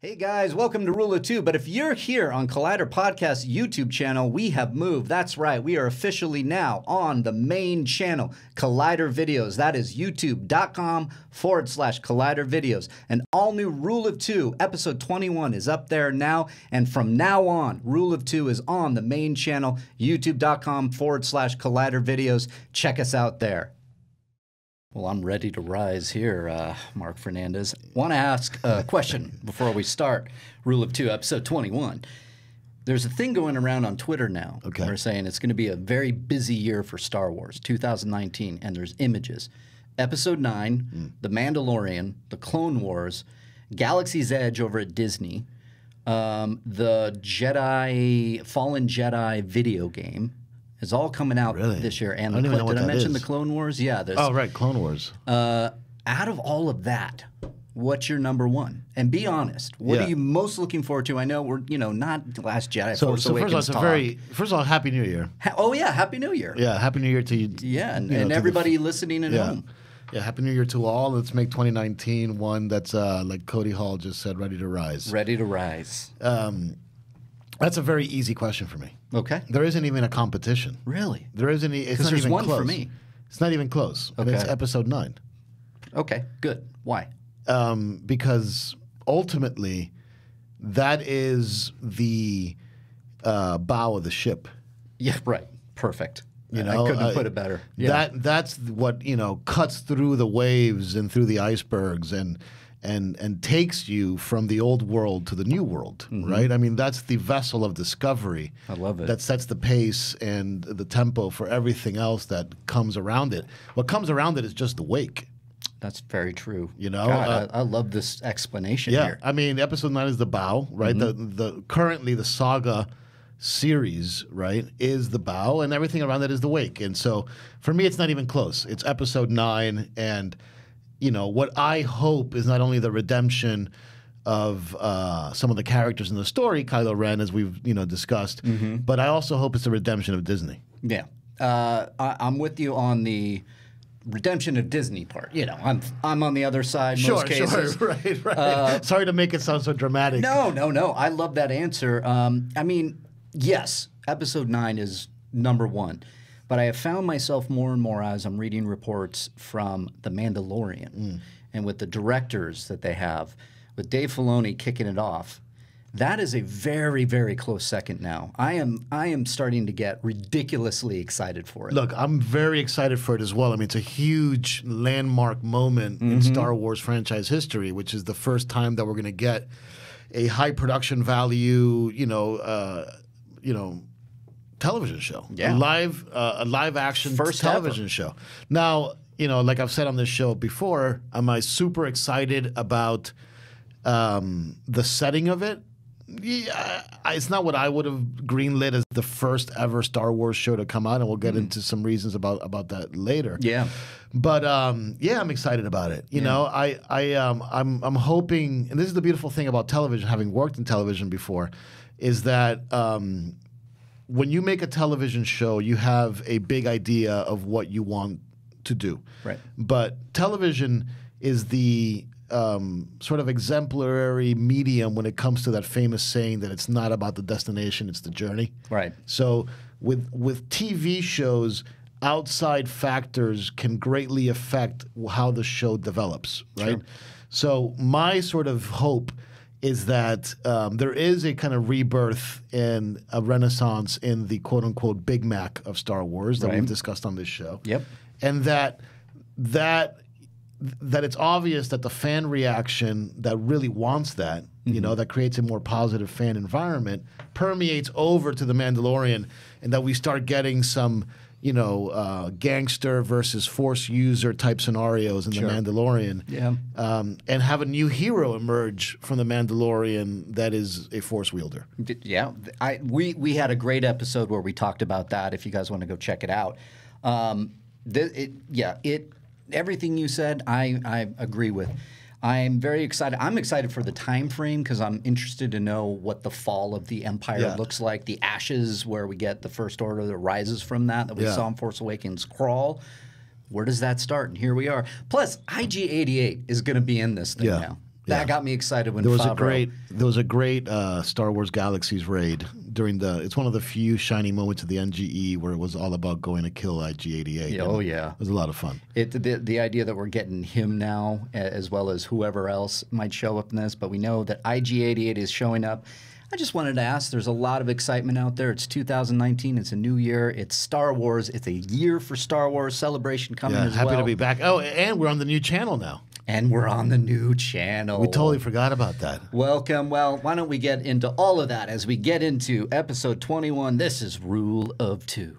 Hey guys, welcome to Rule of Two. But if you're here on Collider Podcast YouTube channel, we have moved. That's right, we are officially now on the main channel, Collider Videos. That is youtube.com/Collider Videos. An all new Rule of Two, episode 21 is up there now. And from now on, Rule of Two is on the main channel, youtube.com/Collider Videos. Check us out there. Well, I'm ready to rise here, Mark Fernandez. Want to ask a question before we start Rule of Two, episode 21. There's a thing going around on Twitter now. Okay. We're saying it's going to be a very busy year for Star Wars, 2019, and there's images. Episode 9, The Mandalorian, The Clone Wars, Galaxy's Edge over at Disney, the Fallen Jedi video game. Is all coming out this year. And I don't even know what did I that mention is. the Clone Wars? Yeah. Oh, right, Clone Wars. Out of all of that, what's your number one? And be honest. What are you most looking forward to? I know we're, not Last Jedi, Force Awakens first of all, Happy New Year. Happy New Year. Yeah, Happy New Year to you. Yeah, and everybody listening at home. Yeah, Happy New Year to all. Let's make 2019 one that's, like Cody Hall just said, ready to rise. Ready to rise. That's a very easy question for me. Okay. There isn't even a competition. Really? There isn't. It's not there's even one close. for me. It's not even close. And it's Okay. episode 9. Okay, good. Why? Because ultimately, that is the bow of the ship. Yeah, right. Perfect. You know, I couldn't have put it better. Yeah. That's what cuts through the waves and through the icebergs and takes you from the old world to the new world, right? I mean, that's the vessel of discovery. I love it. That sets the pace and the tempo for everything else that comes around it. What comes around it is just the wake. That's very true. God, I love this explanation Yeah, here. I mean, episode 9 is the bow, right? The currently the saga series, right, is the bow, and everything around it is the wake. And so, for me, it's not even close. It's episode 9, and what I hope is not only the redemption of some of the characters in the story, Kylo Ren, as we've discussed, but I also hope it's the redemption of Disney. Yeah, I'm with you on the redemption of Disney part. I'm on the other side. Most cases. Sure, right. Sorry to make it sound so dramatic. No. I love that answer. I mean, yes, episode 9 is number one. But I have found myself more and more as I'm reading reports from The Mandalorian and with the directors that they have, with Dave Filoni kicking it off. That is a very, very close second now. I am starting to get ridiculously excited for it. Look, I'm very excited for it as well. I mean, it's a huge landmark moment in Star Wars franchise history, which is the first time that we're going to get a high production value, television show, a live action First television show. Now, like I've said on this show before, am I super excited about the setting of it? Yeah, it's not what I would have greenlit as the first ever Star Wars show to come out, and we'll get into some reasons about that later. Yeah, but I'm excited about it. I'm hoping, and this is the beautiful thing about television, having worked in television before, is that when you make a television show, you have a big idea of what you want to do. Right. But television is the sort of exemplary medium when it comes to that famous saying that it's not about the destination, it's the journey. Right. So with TV shows, outside factors can greatly affect how the show develops, right? Sure. So my sort of hope is that there is a kind of rebirth and a renaissance in the quote-unquote Big Mac of Star Wars that we've discussed on this show. Yep. And that it's obvious that the fan reaction that really wants that, that creates a more positive fan environment, permeates over to The Mandalorian, and that we start getting some gangster versus Force user type scenarios in The Mandalorian. Yeah. And have a new hero emerge from The Mandalorian that is a Force wielder. Yeah. We had a great episode where we talked about that, if you guys want to go check it out. Everything you said, I agree with. I'm very excited. I'm excited for the time frame because I'm interested to know what the fall of the Empire looks like. The ashes, where we get the First Order that rises from that we saw in Force Awakens crawl. Where does that start? And here we are. Plus, IG-88 is going to be in this thing now. That got me excited when There was Favreau. there was a great Star Wars Galaxies raid during the. It's one of the few shining moments of the NGE where it was all about going to kill IG-88. Yeah, oh yeah, it was a lot of fun. The idea that we're getting him now, as well as whoever else might show up in this, but we know that IG-88 is showing up. I just wanted to ask, there's a lot of excitement out there. It's 2019. It's a new year. It's Star Wars. It's a year for Star Wars celebration coming as well. Happy to be back. Oh, and we're on the new channel now. And we're on the new channel. We totally forgot about that. Welcome. Well, why don't we get into all of that as we get into episode 21. This is Rule of Two.